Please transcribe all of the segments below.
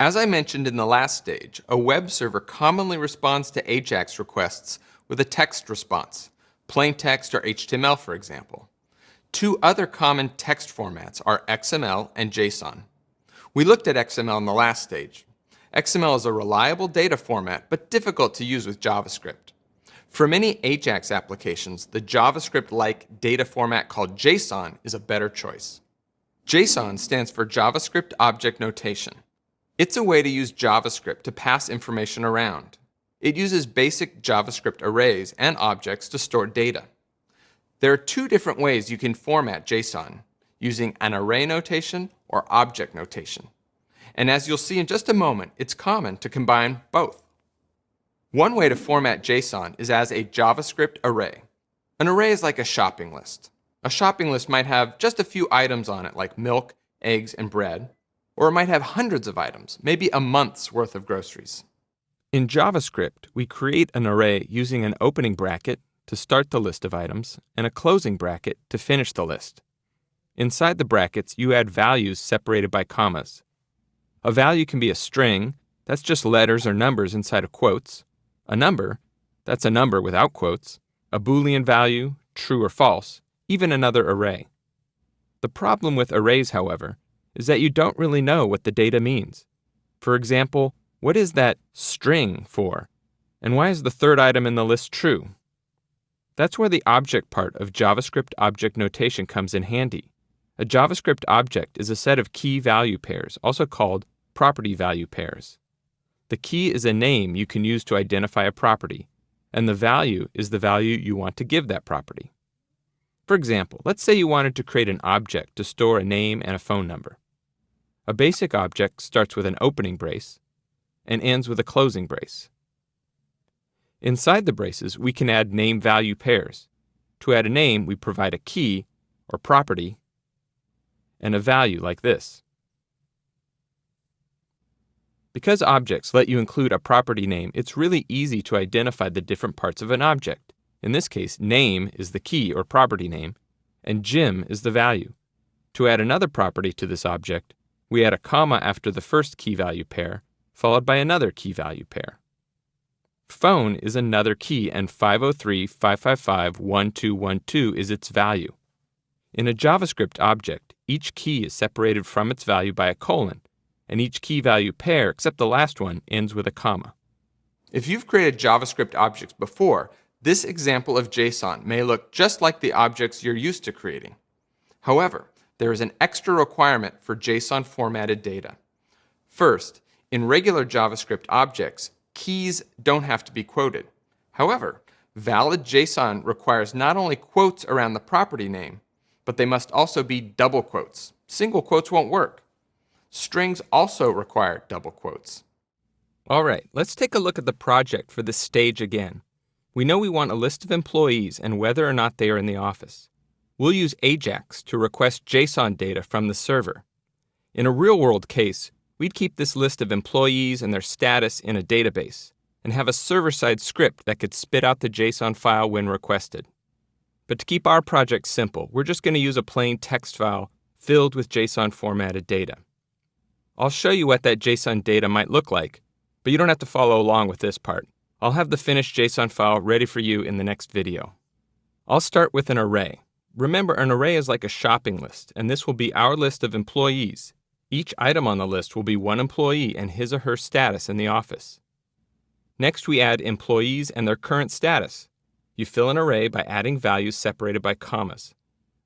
As I mentioned in the last stage, a web server commonly responds to AJAX requests with a text response, plain text or HTML for example. Two other common text formats are XML and JSON. We looked at XML in the last stage. XML is a reliable data format but difficult to use with JavaScript. For many AJAX applications, the JavaScript-like data format called JSON is a better choice. JSON stands for JavaScript Object Notation. It's a way to use JavaScript to pass information around. It uses basic JavaScript arrays and objects to store data. There are two different ways you can format JSON, using an array notation or object notation. And as you'll see in just a moment, it's common to combine both. One way to format JSON is as a JavaScript array. An array is like a shopping list. A shopping list might have just a few items on it like milk, eggs, and bread, or it might have hundreds of items, maybe a month's worth of groceries. In JavaScript, we create an array using an opening bracket to start the list of items and a closing bracket to finish the list. Inside the brackets, you add values separated by commas. A value can be a string, that's just letters or numbers inside of quotes. A number, that's a number without quotes. A Boolean value, true or false, even another array. The problem with arrays, however, is that you don't really know what the data means. For example, what is that string for? And why is the third item in the list true? That's where the object part of JavaScript object notation comes in handy. A JavaScript object is a set of key value pairs, also called property value pairs. The key is a name you can use to identify a property, and the value is the value you want to give that property. For example, let's say you wanted to create an object to store a name and a phone number. A basic object starts with an opening brace and ends with a closing brace. Inside the braces, we can add name-value pairs. To add a name, we provide a key, or property, and a value like this. Because objects let you include a property name, it's really easy to identify the different parts of an object. In this case, name is the key or property name, and Jim is the value. To add another property to this object, we add a comma after the first key-value pair, followed by another key-value pair. Phone is another key, and 503.555.1212 is its value. In a JavaScript object, each key is separated from its value by a colon, and each key-value pair, except the last one, ends with a comma. If you've created JavaScript objects before, this example of JSON may look just like the objects you're used to creating. However, there is an extra requirement for JSON formatted data. First, in regular JavaScript objects, keys don't have to be quoted. However, valid JSON requires not only quotes around the property name, but they must also be double quotes. Single quotes won't work. Strings also require double quotes. All right, let's take a look at the project for this stage again. We know we want a list of employees and whether or not they are in the office. We'll use AJAX to request JSON data from the server. In a real-world case, we'd keep this list of employees and their status in a database and have a server-side script that could spit out the JSON file when requested. But to keep our project simple, we're just going to use a plain text file filled with JSON formatted data. I'll show you what that JSON data might look like, but you don't have to follow along with this part. I'll have the finished JSON file ready for you in the next video. I'll start with an array. Remember, an array is like a shopping list, and this will be our list of employees. Each item on the list will be one employee and his or her status in the office. Next, we add employees and their current status. You fill an array by adding values separated by commas.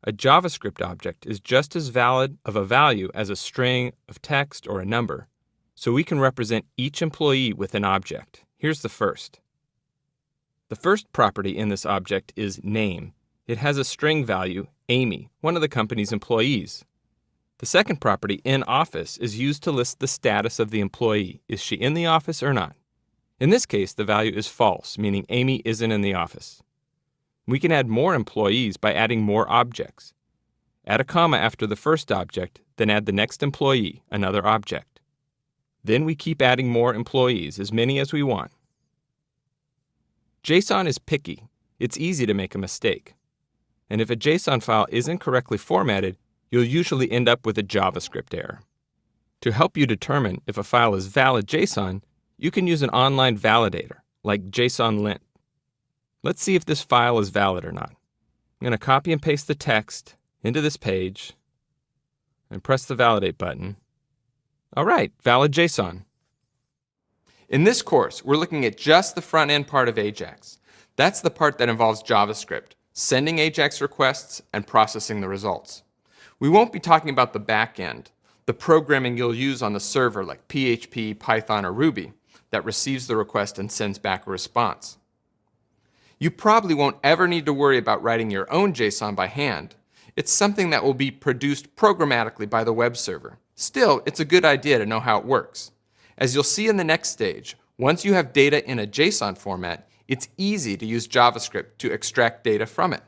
A JavaScript object is just as valid of a value as a string of text or a number, so we can represent each employee with an object. Here's the first. The first property in this object is name. It has a string value, Amy, one of the company's employees. The second property, in office, is used to list the status of the employee. Is she in the office or not? In this case, the value is false, meaning Amy isn't in the office. We can add more employees by adding more objects. Add a comma after the first object, then add the next employee, another object. Then we keep adding more employees, as many as we want. JSON is picky. It's easy to make a mistake. And if a JSON file isn't correctly formatted, you'll usually end up with a JavaScript error. To help you determine if a file is valid JSON, you can use an online validator, like JSON lint. Let's see if this file is valid or not. I'm going to copy and paste the text into this page and press the validate button. All right, valid JSON. In this course, we're looking at just the front end part of AJAX. That's the part that involves JavaScript, sending AJAX requests and processing the results. We won't be talking about the back end, the programming you'll use on the server like PHP, Python, or Ruby that receives the request and sends back a response. You probably won't ever need to worry about writing your own JSON by hand. It's something that will be produced programmatically by the web server. Still, it's a good idea to know how it works. As you'll see in the next stage, once you have data in a JSON format, it's easy to use JavaScript to extract data from it.